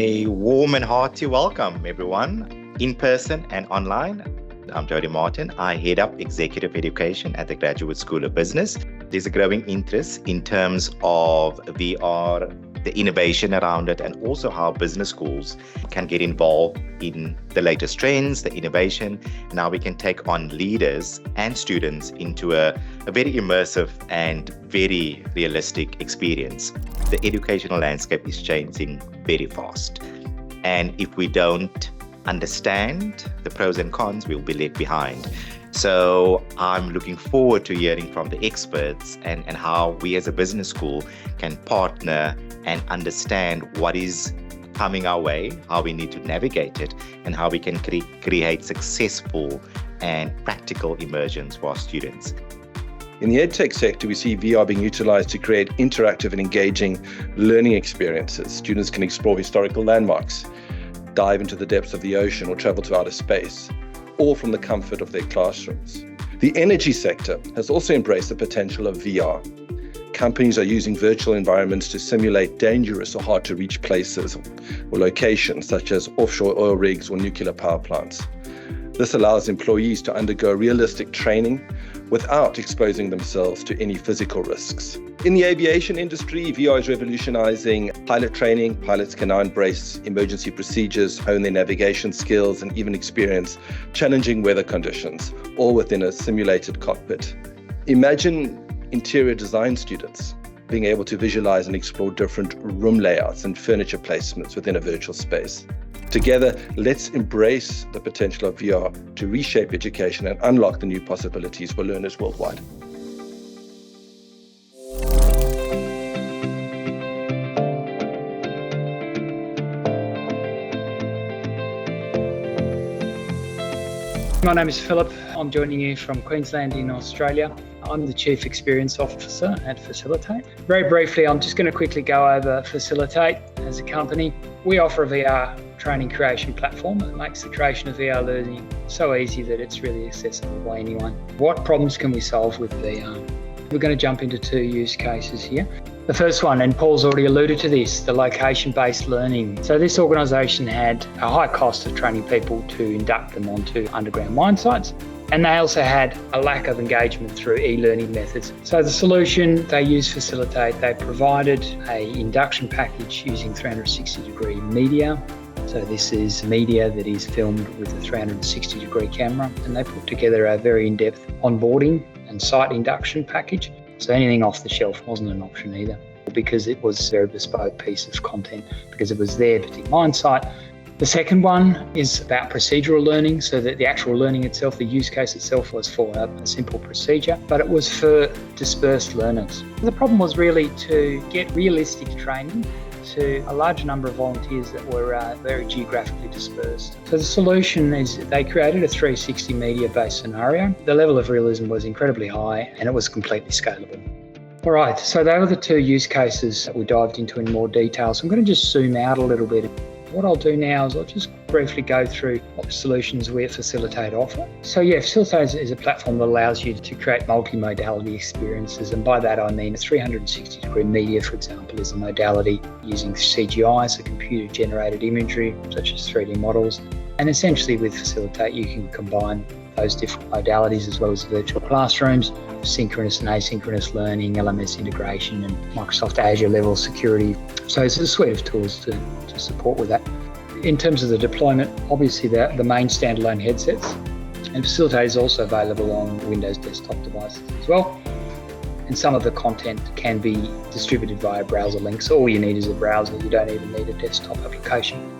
A warm and hearty welcome, everyone, in person and online. I'm Jody Martin. I head up executive education at the Graduate School of Business. There's a growing interest in terms of VR, the innovation around it, and also how business schools can get involved in the latest trends, the innovation, and how we can take on leaders and students into a very immersive and very realistic experience. The educational landscape is changing very fast. And if we don't understand the pros and cons, we'll be left behind. So I'm looking forward to hearing from the experts and how we as a business school can partner and understand what is coming our way, how we need to navigate it, and how we can create successful and practical immersions for our students. In the EdTech sector, we see VR being utilized to create interactive and engaging learning experiences. Students can explore historical landmarks, dive into the depths of the ocean, or travel to outer space, all from the comfort of their classrooms. The energy sector has also embraced the potential of VR. Companies are using virtual environments to simulate dangerous or hard-to-reach places or locations, such as offshore oil rigs or nuclear power plants. This allows employees to undergo realistic training without exposing themselves to any physical risks. In the aviation industry, VR is revolutionizing pilot training. Pilots can now embrace emergency procedures, hone their navigation skills, and even experience challenging weather conditions, all within a simulated cockpit. Imagine interior design students being able to visualize and explore different room layouts and furniture placements within a virtual space. Together, let's embrace the potential of VR to reshape education and unlock the new possibilities for learners worldwide. My name is Philip. I'm joining you from Queensland in Australia. I'm the Chief Experience Officer at Facilitate. Very briefly, I'm just going to quickly go over Facilitate as a company. We offer a VR training creation platform that makes the creation of VR learning so easy that it's really accessible by anyone. What problems can we solve with VR? We're going to jump into two use cases here. The first one, and Paul's already alluded to this, the location-based learning. So this organisation had a high cost of training people to induct them onto underground mine sites. And they also had a lack of engagement through e-learning methods. So the solution, they used Facilitate. They provided an induction package using 360-degree media. So this is media that is filmed with a 360-degree camera. And they put together a very in-depth onboarding and site induction package. So anything off the shelf wasn't an option either, because it was a very bespoke piece of content, because it was their particular mine site. The second one is about procedural learning, so that the actual learning itself, the use case itself, was for a simple procedure, but it was for dispersed learners. The problem was really to get realistic training to a large number of volunteers that were very geographically dispersed. So the solution is they created a 360 media-based scenario. The level of realism was incredibly high and it was completely scalable. All right, so they were the two use cases that we dived into in more detail. So I'm going to just zoom out a little bit. What I'll do now is I'll just briefly go through what solutions we at Facilitate offer. So Facilitate is a platform that allows you to create multi-modality experiences. And by that, I mean 360-degree media, for example, is a modality using CGI, so computer-generated imagery, such as 3D models. And essentially with Facilitate, you can combine those different modalities as well as virtual classrooms, synchronous and asynchronous learning, LMS integration, and Microsoft Azure level security. So it's a suite of tools to support with that. In terms of the deployment, obviously the main standalone headsets, and Facilitate is also available on Windows desktop devices as well. And some of the content can be distributed via browser links. All you need is a browser. You don't even need a desktop application.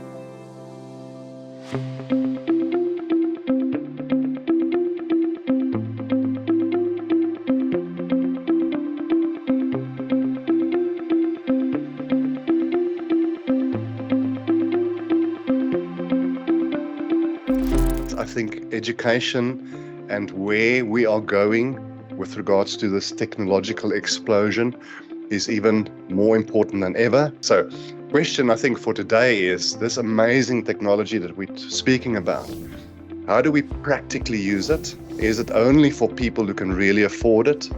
I think education and where we are going with regards to this technological explosion is even more important than ever. So, question I think for today is this amazing technology that we're speaking about. How do we practically use it? Is it only for people who can really afford it?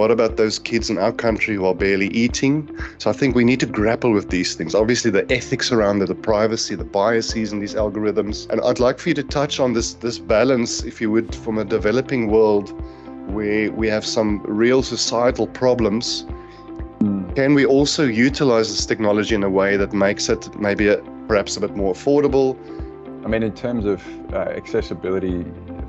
What about those kids in our country who are barely eating? So I think we need to grapple with these things. Obviously, the ethics around it, the privacy, the biases in these algorithms. And I'd like for you to touch on this balance, if you would, from a developing world where we have some real societal problems. Can we also utilize this technology in a way that makes it maybe perhaps a bit more affordable? I mean, in terms of accessibility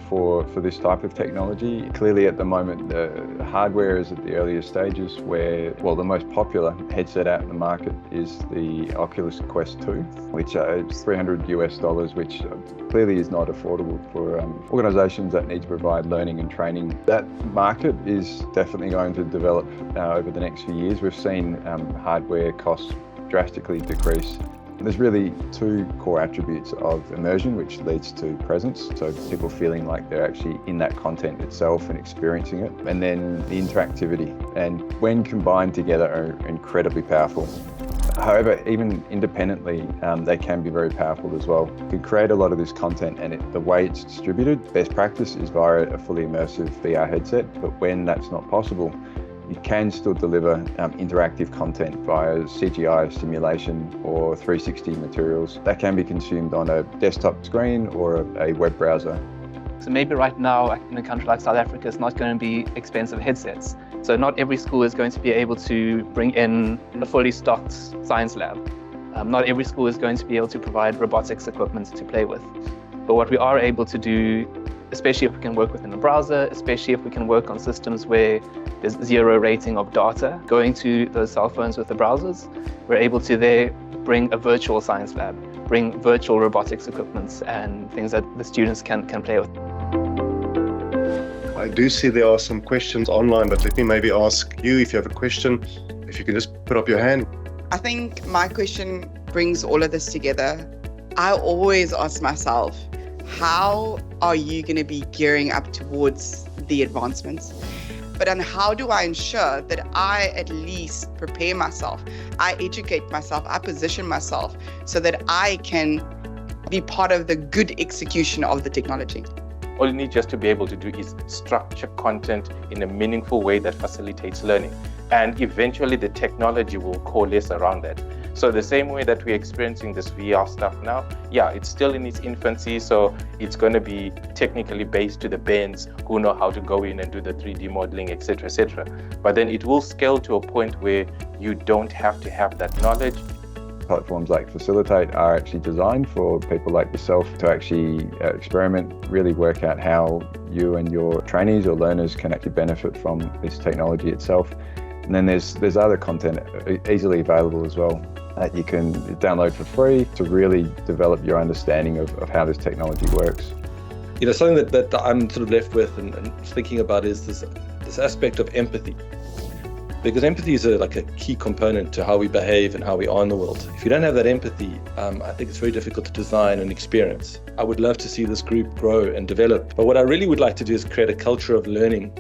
for this type of technology, clearly at the moment the hardware is at the earlier stages where, well, the most popular headset out in the market is the Oculus Quest 2, which is $300, which clearly is not affordable for organisations that need to provide learning and training. That market is definitely going to develop over the next few years. We've seen hardware costs drastically decrease. There's really two core attributes of immersion, which leads to presence, so people feeling like they're actually in that content itself and experiencing it, and then the interactivity, and when combined together are incredibly powerful. However, even independently, they can be very powerful as well. You can create a lot of this content, and the way it's distributed, best practice is via a fully immersive VR headset, but when that's not possible, you can still deliver interactive content via CGI simulation or 360 materials that can be consumed on a desktop screen or a web browser. So maybe right now in a country like South Africa, it's not going to be expensive headsets. So not every school is going to be able to bring in a fully stocked science lab. Not every school is going to be able to provide robotics equipment to play with. But what we are able to do, especially if we can work within a browser, especially if we can work on systems where there's zero rating of data going to those cell phones with the browsers, we're able to there bring a virtual science lab, bring virtual robotics equipments and things that the students can play with. I do see there are some questions online, but let me maybe ask you if you have a question, if you can just put up your hand. I think my question brings all of this together. I always ask myself, how are you going to be gearing up towards the advancements? But then how do I ensure that I at least prepare myself, I educate myself, I position myself so that I can be part of the good execution of the technology? All you need just to be able to do is structure content in a meaningful way that facilitates learning. And eventually the technology will coalesce around that. So the same way that we're experiencing this VR stuff now, yeah, it's still in its infancy, so it's going to be technically based to the bands who know how to go in and do the 3D modeling, etc., etc. But then it will scale to a point where you don't have to have that knowledge. Platforms like Facilitate are actually designed for people like yourself to actually experiment, really work out how you and your trainees or learners can actually benefit from this technology itself. And then there's other content easily available as well that you can download for free to really develop your understanding of how this technology works. You know, something that I'm sort of left with and thinking about is this aspect of empathy. Because empathy is like a key component to how we behave and how we are in the world. If you don't have that empathy, I think it's very difficult to design an experience. I would love to see this group grow and develop. But what I really would like to do is create a culture of learning